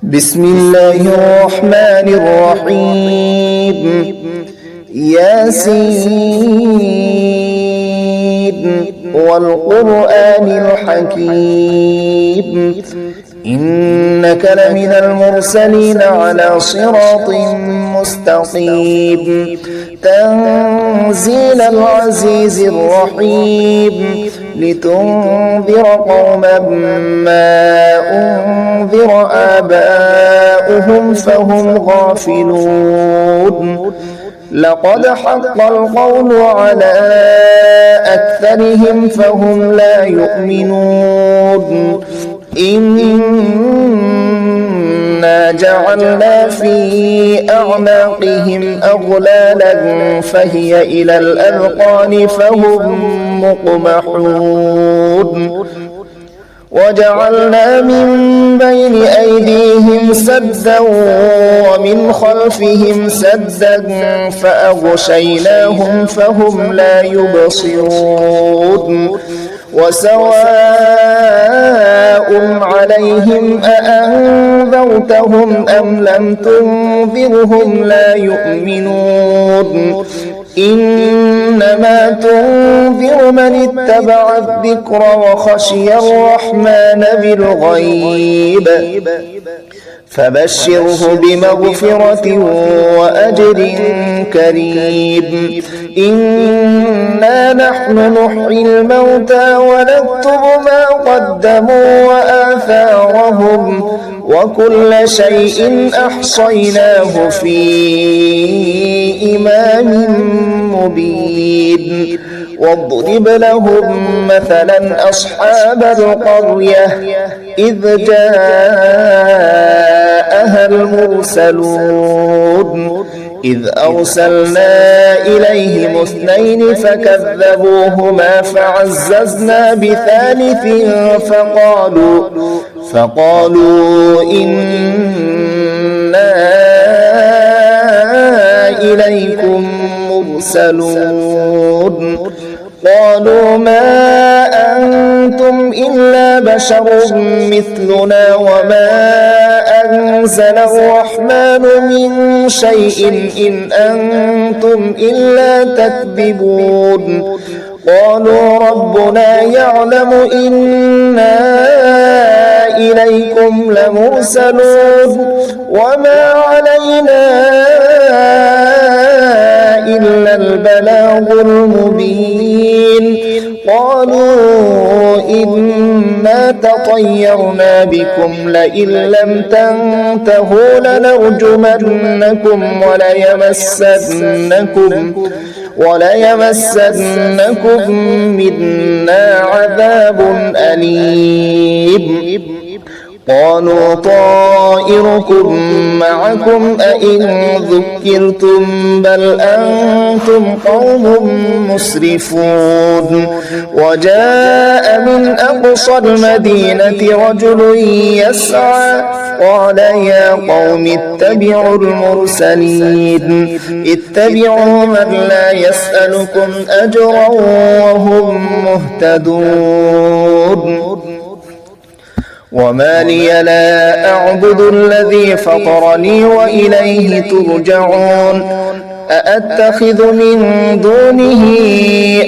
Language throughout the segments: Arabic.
بسم الله الرحمن الرحيم. ياسين والقرآن الحكيم إنك لمن المرسلين على صراط مستقيم تنزيل العزيز الرحيم لتنذر قوما ما أنذر آباؤهم فهم غافلون لقد حق القول على أكثرهم فهم لا يؤمنون إنا جعلنا في أعناقهم أغلالا فهي إلى الأذقان فهم مقمحون وجعلنا من بين أيديهم سدا ومن خلفهم سدا فأغشيناهم فهم لا يبصرون وسواء عليهم أأنذرتهم أم لم تنذرهم لا يؤمنون إنما تنذر من اتبع الذكر وخشي الرحمن بالغيب فبشره بمغفرة وأجر كريم إنا نحن نحيي الموتى ونكتب ما قدموا وآثارهم وكل شيء أحصيناه في إمام مبين واضرب لهم مثلا أصحاب القرية إذ جاءها المرسلون إذ أرسلنا إليهم اثنين فكذبوهما فعززنا بثالث فقالوا إنا إليكم مرسلون قالوا ما أنتم إلا بشر مثلنا وما أنزل الرحمن من شيء إن أنتم إلا تكذبون قالوا ربنا يعلم إنا إليكم لمرسلون وما علينا إلا البلاغ المبين قالوا إنا تطيرنا بكم لئن لم تنتهوا لنرجمنكم وليمسنكم منا عذاب أليم قالوا طائركم معكم أئن ذكرتم بل أنتم قوم مسرفون وجاء من أقصى المدينة رجل يسعى قال يا قوم اتبعوا المرسلين اتبعوا من لا يسألكم أجرا وهم مهتدون وما لي لا أعبد الذي فطرني وإليه ترجعون أأتخذ من دونه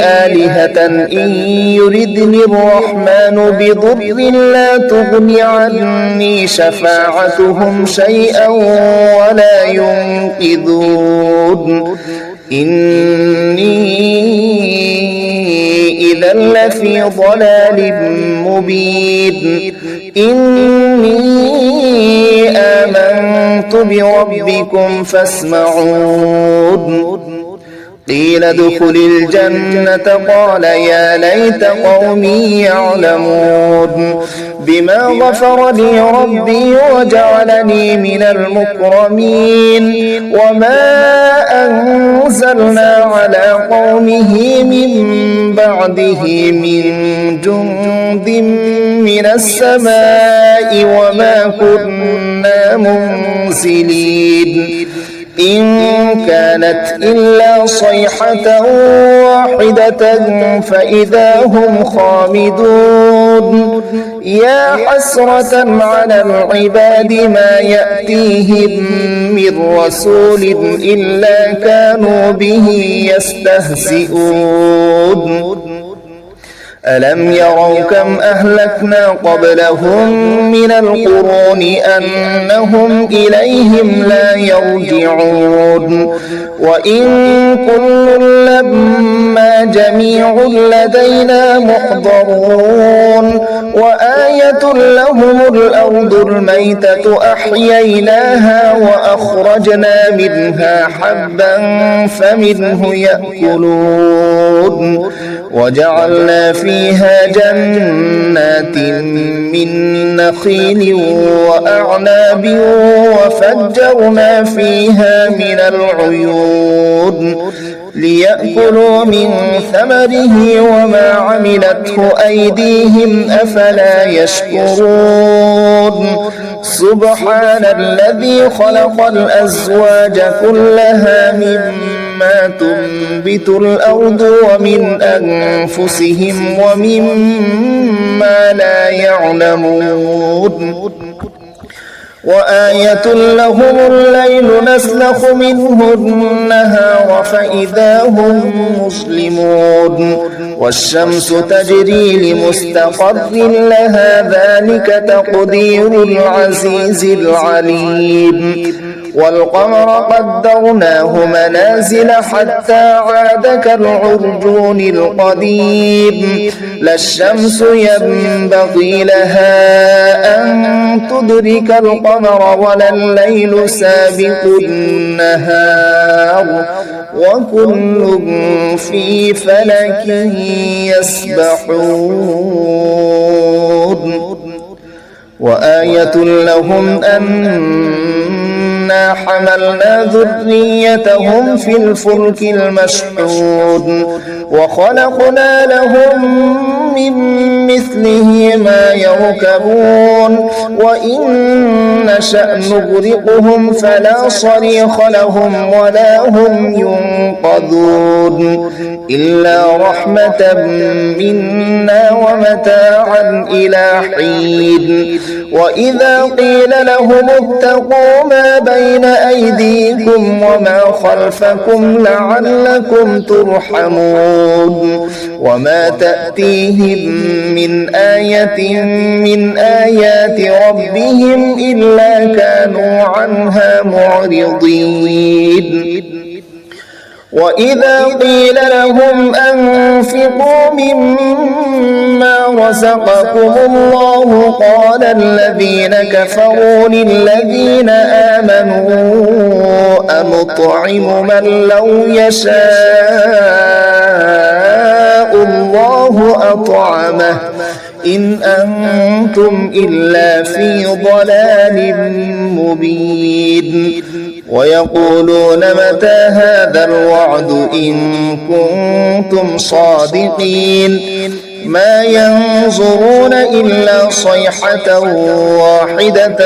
آلهة إن يردني الرحمن بضر لا تغن عني شفاعتهم شيئا ولا ينقذون إني إذا لفي ضلال مبين إني آمنت بربكم فاسمعون قيل ادخل الجنة قال يا ليت قومي يعلمون بما غفر لي ربي وجعلني من المكرمين وما أنزلنا على قومه من بعده من جند من السماء وما كنا منزلين إن كانت إلا صيحة واحدة فإذا هم خامدون يا حسرة على العباد ما يأتيهم من رسول إلا كانوا به يستهزئون ألم يروا كم أهلكنا قبلهم من القرون أنهم إليهم لا يرجعون وإن كل لما جميع لدينا محضرون وآية لهم الأرض الميتة أحييناها وأخرجنا منها حبا فمنه يأكلون وجعلنا فيها جنات من نخيل وأعناب وفجرنا فيها من العيون ليأكلوا من ثمره وما عملته أيديهم أفلا يشكرون سبحان الذي خلق الأزواج كلها مما تنبت الأرض ومن أنفسهم ومما لا يعلمون وآية لهم الليل نسلخ منه النهار فإذا هم مظلمون والشمس تجري لمستقر لها ذلك تقدير العزيز العليم والقمر قدرناه منازل حتى عاد كالعرجون القديم لا الشمس ينبغي لها أن تدرك القمر ولا الليل سابق النهار وكل في فلك يسبحون وآية لهم أنا حملنا ذريتهم في الفلك المشحون وخلقنا لهم من مثله ما يركبون وإن نشأ نغرقهم فلا صريخ لهم ولا هم ينقذون إلا رحمة منا ومتاعا إلى حين وإذا قيل لهم اتقوا ما بين أيديكم وما خلفكم لعلكم ترحمون وما تأتيهم من آية من آيات ربهم إلا كانوا عنها معرضين وإذا قيل لهم أنفقوا مما رزقكم الله قال الذين كفروا للذين آمنوا أنطعم من لو يشاء الله أطعمه إن أنتم إلا في ضلال مبين ويقولون متى هذا الوعد إن كنتم صادقين ما ينظرون إلا صيحة واحدة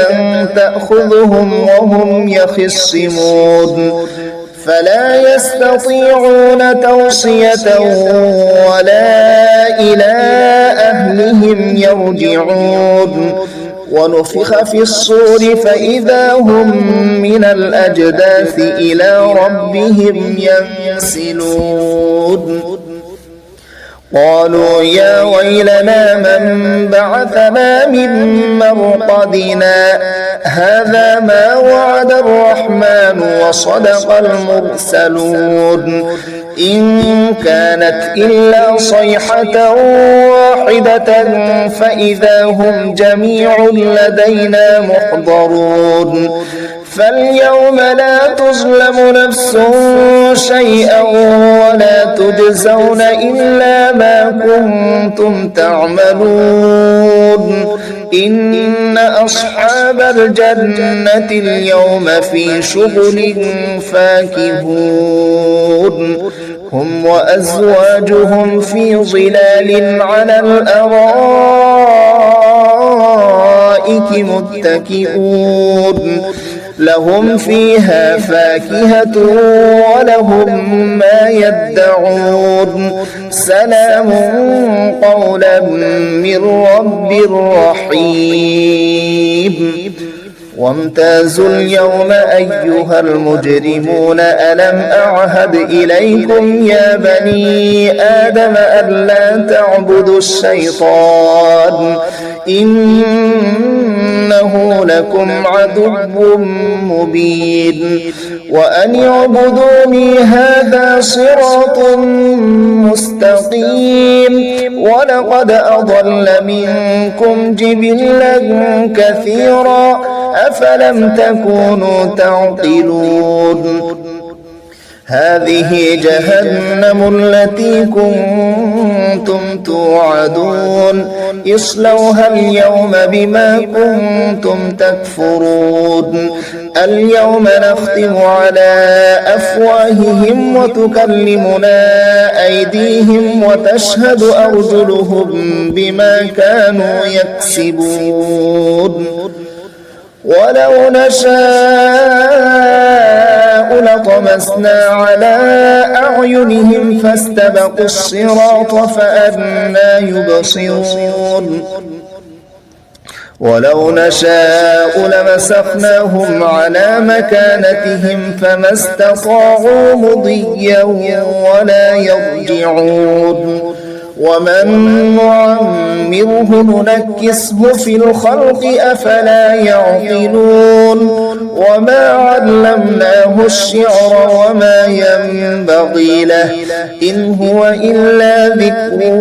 تأخذهم وهم يخصمون فلا يستطيعون توصية ولا إلى أهلهم يرجعون ونفخ في الصور فإذا هم من الأجداث إلى ربهم ينسلون قالوا يا ويلنا من بعثنا من مرقدنا هذا ما وعد الرحمن وصدق المرسلون إن كانت إلا صيحة واحدة فإذا هم جميع لدينا محضرون فاليوم لا تظلم نفس شيئا ولا تجزون إلا ما كنتم تعملون إن أصحاب الجنة اليوم في شغل فاكهون هم وأزواجهم في ظلال على الأرائك متكئون لهم فيها فاكهة ولهم ما يدعون سلام قولا من رب رحيم وامتازوا اليوم أيها المجرمون ألم أعهد إليكم يا بني آدم ألا تعبدوا الشيطان إنه لكم عدو مبين وأن اعبدوني هذا صراط مستقيم ولقد أضل منكم جبلا كثيرا أفلم تكونوا تعقلون هذه جهنم التي كنتم توعدون اصلوها اليوم بما كنتم تكفرون اليوم نختم على أفواههم وتكلمنا أيديهم وتشهد أرجلهم بما كانوا يكسبون ولو نشاء لطمسنا على أعينهم فاستبقوا الصراط فأنى يبصرون ولو نشاء لمسخناهم على مكانتهم فما استطاعوا مضيا ولا يرجعون ومن نعمره ننكسه في الخلق أفلا يعقلون وما علمناه الشعر وما ينبغي له إن هو إلا ذكر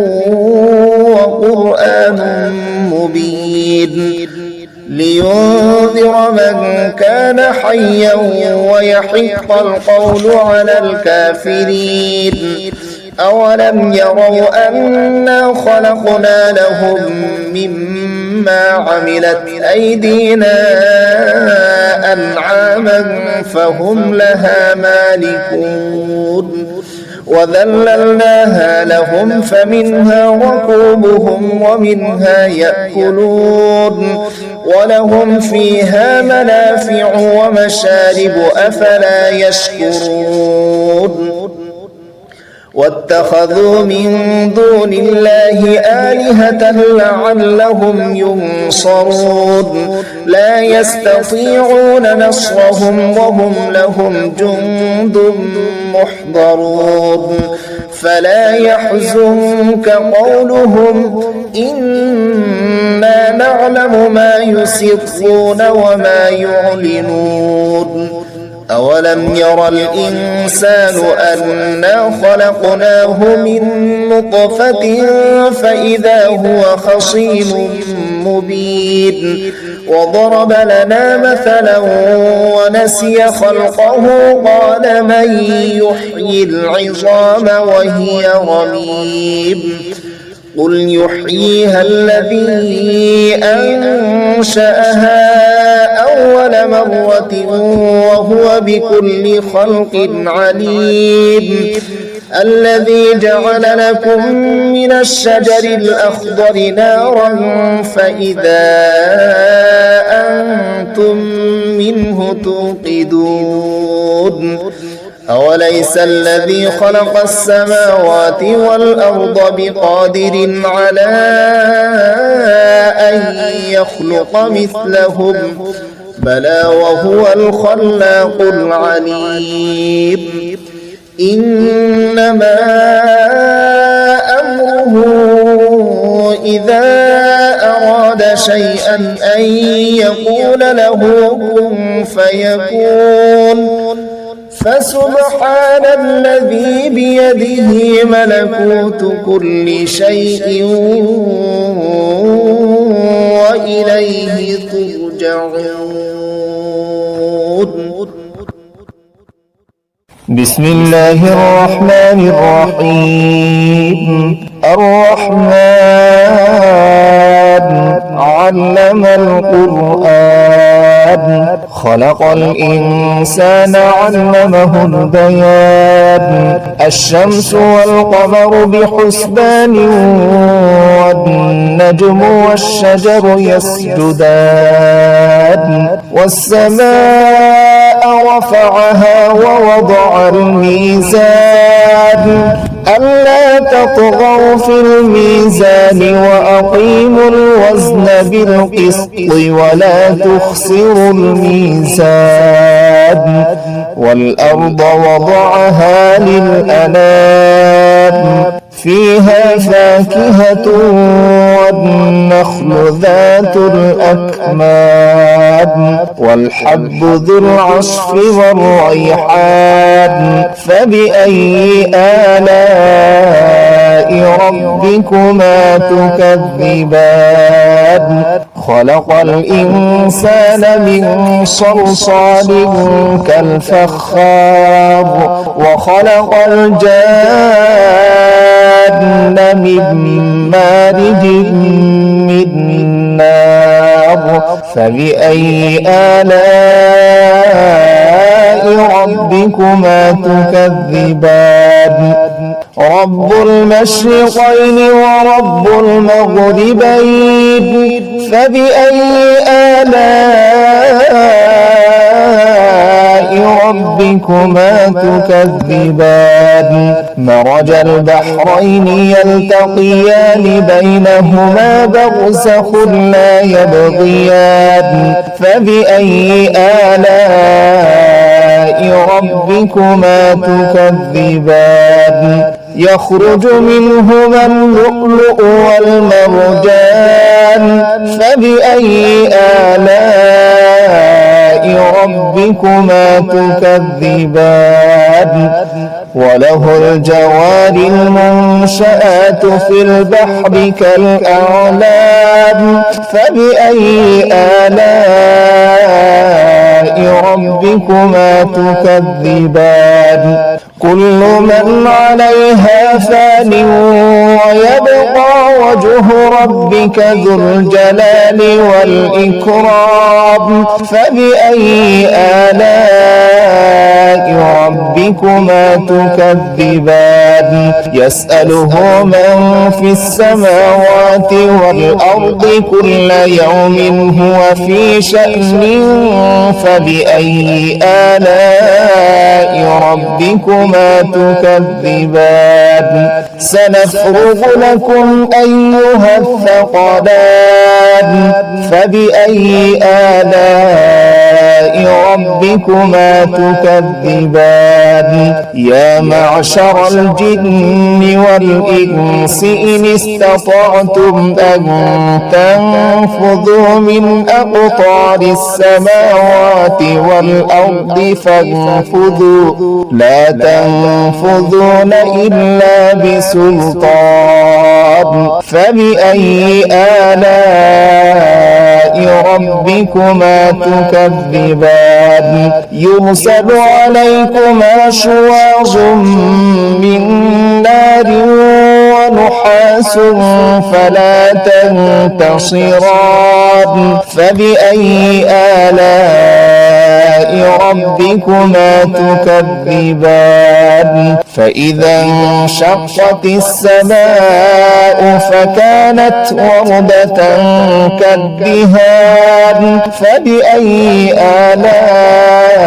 وقرآن مبين لينذر من كان حيا ويحق القول على الكافرين أولم يروا أنا خلقنا لهم مما عملت أيدينا أنعاما فهم لها مالكون وذللناها لهم فمنها ركوبهم ومنها يأكلون ولهم فيها منافع ومشارب أفلا يشكرون واتخذوا من دون الله آلهة لعلهم ينصرون لا يستطيعون نصرهم وهم لهم جند محضرون فلا يحزنك قولهم إنا نعلم ما يسرون وما يعلنون أولم ير الإنسان أنا خلقناه من نطفة فإذا هو خصيم مبين وضرب لنا مثلا ونسي خلقه قال من يحيي العظام وهي رميم قل يحييها الذي أنشأها أول مرة وهو بكل خلق عليم الذي جعل لكم من الشجر الأخضر نارا فإذا أنتم منه توقدون أوليس الذي خلق السماوات والأرض بقادر على أن يخلق مثلهم بلى وهو الخلاق العليم إنما أمره إذا أراد شيئا أن يقول له كن فيكون فسبحان الذي بيده ملكوت كل شيء وإليه ترجعون بسم الله الرحمن الرحيم الرحمن علم القرآن خلق الإنسان علمه البيان الشمس والقمر بحسبان والنجم والشجر يسجدان والسماء رفعها ووضع الميزان ألا تطغوا في الميزان وأقيموا الوزن بالقسط ولا تخسروا الميزان والأرض وضعها للأنام فيها فاكهة والنخل ذات الأكمام والحب ذو العصف والريحان فبأي آلاء ربكما تكذبان خلق الإنسان من صلصال كالفخار وخلق الجان من مارج من نار فبأي آلاء ربكما تكذبان رب المشرقين ورب المغربين فبأي آلاء ربكما تكذبان مرج البحرين يلتقيان بينهما برزخ لا يبغيان فبأي آلاء ربكما تكذبان يخرج منهما اللؤلؤ والمرجان فبأي آلاء ربكما تكذبان وله الجوار المنشآت في البحر كالأعلام فبأي آلاء ربكما تكذبان كل من عليها فان ويبقى وجه ربك ذو الجلال والإكرام فبأي آلاء ربكما تكذبان يسأله من في السماوات والأرض كل يوم هو في شأن فبأي آلاء ربكما تكذبان سنفرغ لكم أيها الثقلان فبأي آلاء ربكما تكذبان يا معشر الجن والإنس إن استطعتم أن تنفذوا من أقطار السماوات والأرض فانفذوا لا تنفذون إلا بسلطان فبأي آلاء ربكما تكذبان يرسل عليكما شواظ من نار ونحاس فلا تنتصران فبأي آلاء ربكما تكذبان فإذا انشقت السماء فكانت وردة كالدهان فبأي آلاء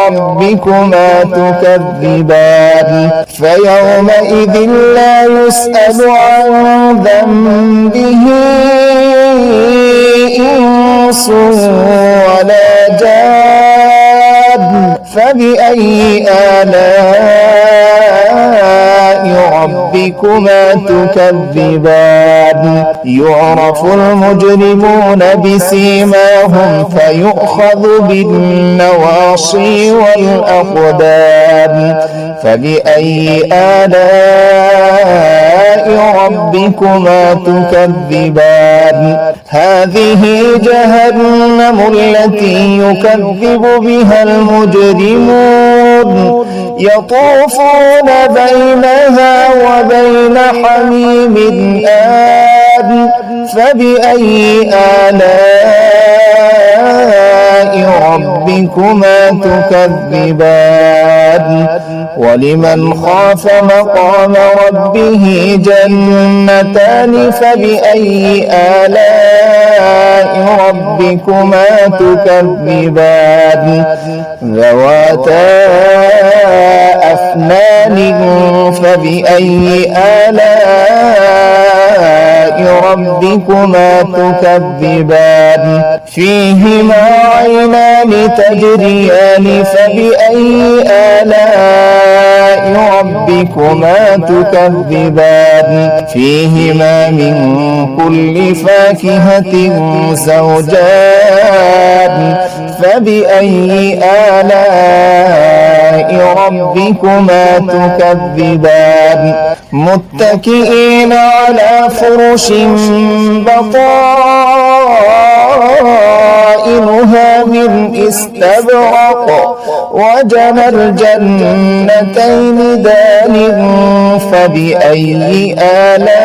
ربكما تكذبان فيومئذ لا يسأل عن ذنبه إنس ولا جان فبأي آلاء ربكما تكذبان يعرف المجرمون بسيماهم فيؤخذ بالنواصي والأقدام فبأي آلاء ربكما تكذبان هذه جهنم التي يكذب بها المجرمون يطوفون بينها وبين حميم آن فبأي آلاء ربكما ربكما تكذبان ولمن خاف مقام ربه جنتان فبأي آلاء ربكما تكذبان ذواتا أفنان فبأي آلاء ربكما تكذبان فيهما عينان تجريان فبأي آلاء ربكما تكذبان فيهما من كل فاكهة زوجان فبأي آلاء ربكما تكذبان متكئين على فرش بطائنها من استبرق وجنى الجنتين دان فبأي آلاء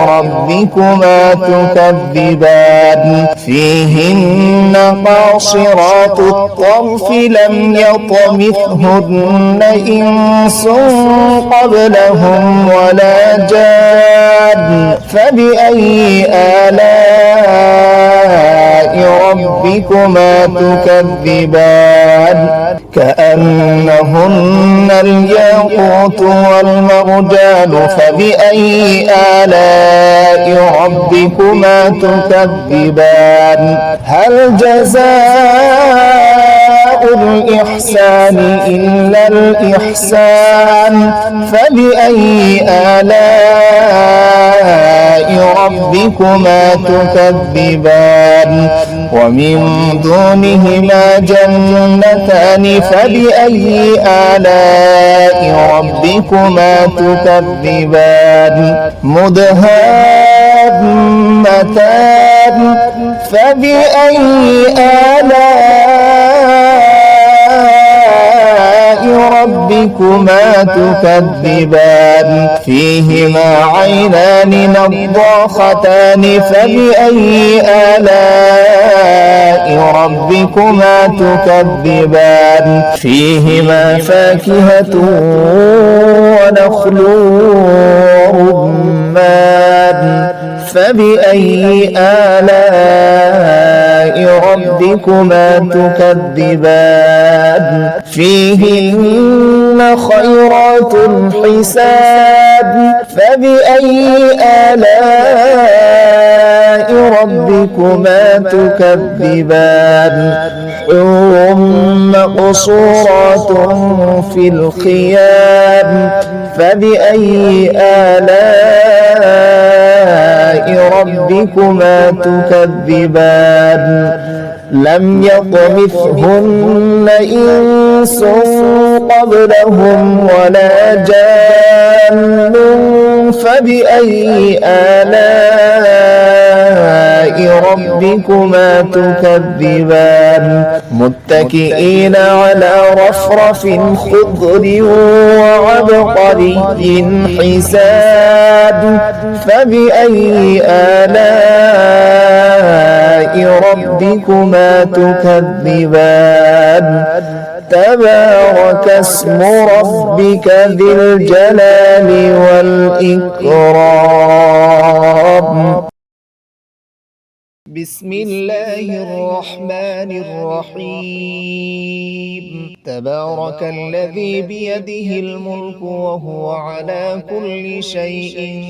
ربكما تكذبان فيهن قاصرات الطرف لم يطمثهن إنس قبلهم ولا جان فبأي آلاء ربكما تكذبان كأنهن الياقوت والمرجان فبأي آلاء ربكما تكذبان هل جزاء الإحسان إلا الإحسان فبأي آلاء ربكما تكذبان ومن دونهما جنتان فبأي آلاء ربكما تكذبان مدهامتان فبأي آلاء ربكما تكذبان فيهما عينان نضاختان فبأي آلاء ربكما تكذبان فيهما فاكهة ونخل ورمان فبأي آلاء ربكما تكذبان فيهن خيرات حسان فبأي آلاء ربكما تكذبان حور مقصورات في الخيام فبأي آلاء ربكما تكذبان لم يطمثهن إنس قبلهم ولا جان فبأي آلاء ربكما تكذبان متكئين على رفرف خضر وعبقري حسان فبأي آلاء ربكما تكذبان تبارك اسم ربك ذي الجلال والإكرام بسم الله الرحمن الرحيم تبارك الذي بيده الملك وهو على كل شيء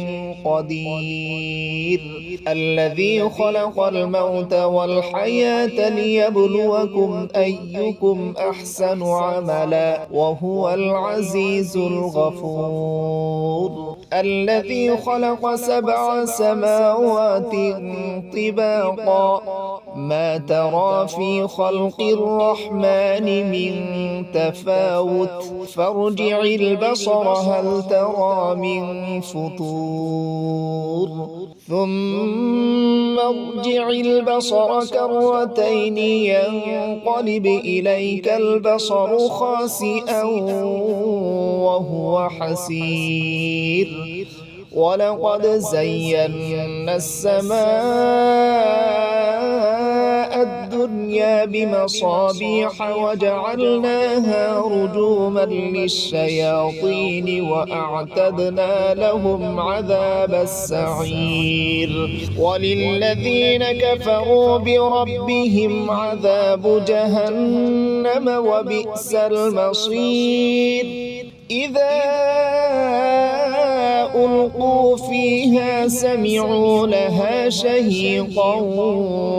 قدير الذي خلق الموت والحياة ليبلوكم أيكم أحسن عملا وهو العزيز الغفور الذي خلق 7 سماوات طباقا ما ترى في خلق الرحمن من تفاوت فارجع البصر هل ترى من فطور ثم ارجع البصر كرتين ينقلب إليك البصر خاسئا وهو حسير ولقد زينا السماء الدنيا الدنيا بمصابيح وجعلناها رجوما للشياطين وأعتدنا لهم عذاب السعير وللذين كفروا بربهم عذاب جهنم وبئس المصير إذا ألقوا فيها سمعوا لها شهيقا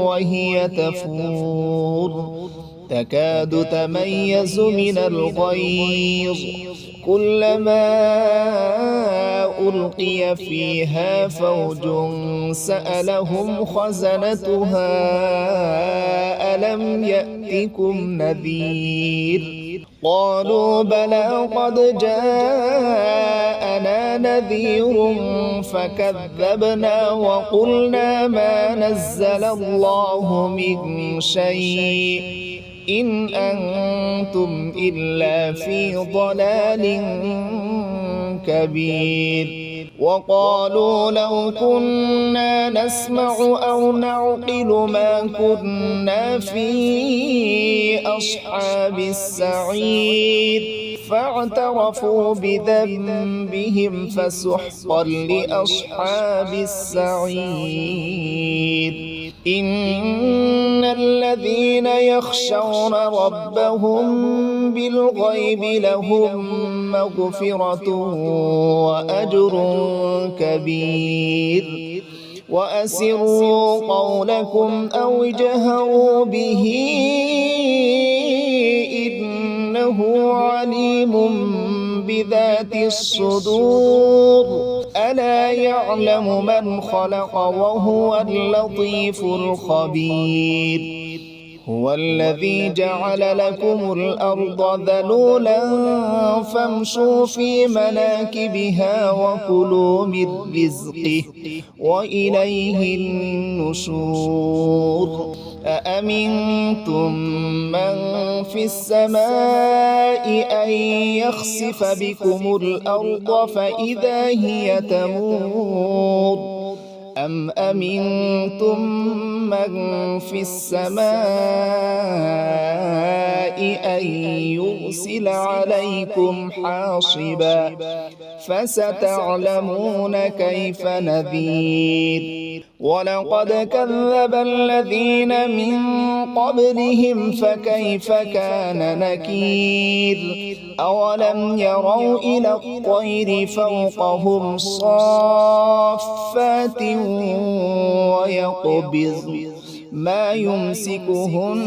وهي تفور تكاد تميز من الغيظ كلما ألقي فيها فوج سألهم خزنتها ألم يأتكم نذير قالوا بلى قد جاءنا نذير فكذبنا وقلنا ما نزل الله من شيء إن أنتم إلا في ضلال كبير وقالوا لو كنا نسمع أو نعقل ما كنا في أصحاب السعير فاعترفوا بذنبهم فسحقا لأصحاب السعير إن الذين يخشون ربهم بالغيب لهم مغفرة وأجر كبير وأسروا قولكم أو اجهروا به إنه عليم بذات الصدور ألا يعلم من خلق وهو اللطيف الخبير هو الذي جعل لكم الأرض ذلولا فامشوا في مناكبها وكلوا من رزقه وإليه النشور أأمنتم من في السماء أن يخسف بكم الأرض فإذا هي تمور أم أمنتم من في السماء أن يرسل عليكم حاصبا فستعلمون كيف نذير ولقد كذب الذين من قبلهم فكيف كان نكير أولم يروا إلى الطير فوقهم صافات ويقبض ما يمسكهن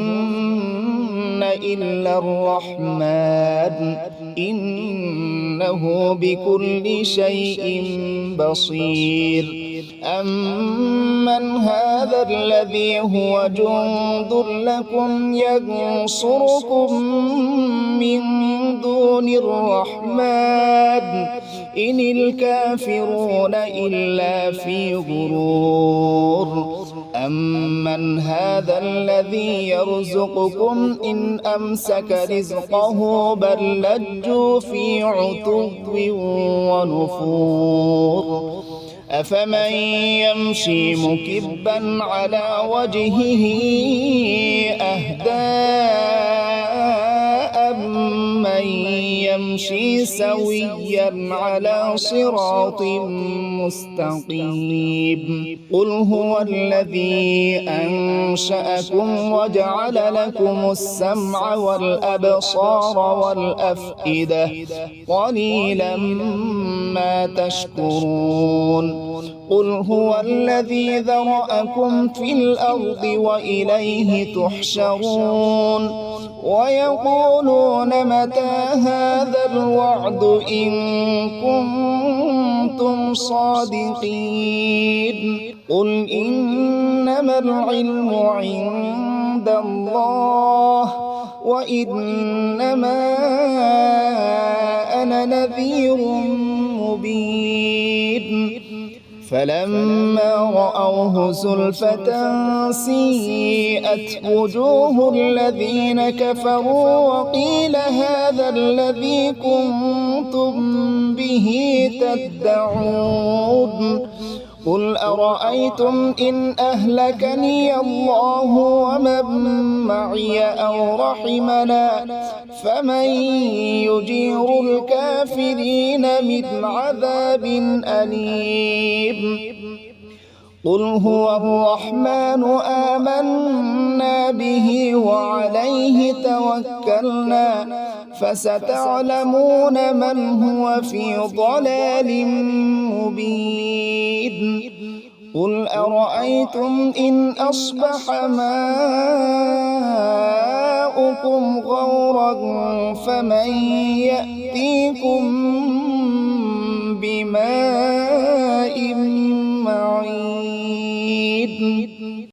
إلا الرحمن إنه بكل شيء بصير أمن هذا الذي هو جند لكم ينصركم من دون الرحمن إن الكافرون إلا في غرور أمن هذا الذي يرزقكم إن أمسك رزقه بل لجوا في عتو ونفور أفمن يمشي مكبا على وجهه أهدى أمن يمشي سويا على صراط مستقيم قل هو الذي أنشأكم وجعل لكم السمع والأبصار والأفئدة قليلا ما تشكرون قل هو الذي ذرأكم في الأرض وإليه تحشرون ويقولون متى هذا الوعد إن كنتم صادقين قل إنما العلم عند الله وإنما أنا نذير مبين فلما رأوه زلفة سيئت وجوه الذين كفروا وقيل هذا الذي كنتم به تدعون قل أرأيتم إن أهلكني الله ومن معي أو رحمنا فمن يجير الكافرين من عذاب أليم قل هو الرحمن آمنا به وعليه توكلنا فستعلمون من هو في ضلال مبين قل أرأيتم إن أصبح ماؤكم غورا فمن يأتيكم بماء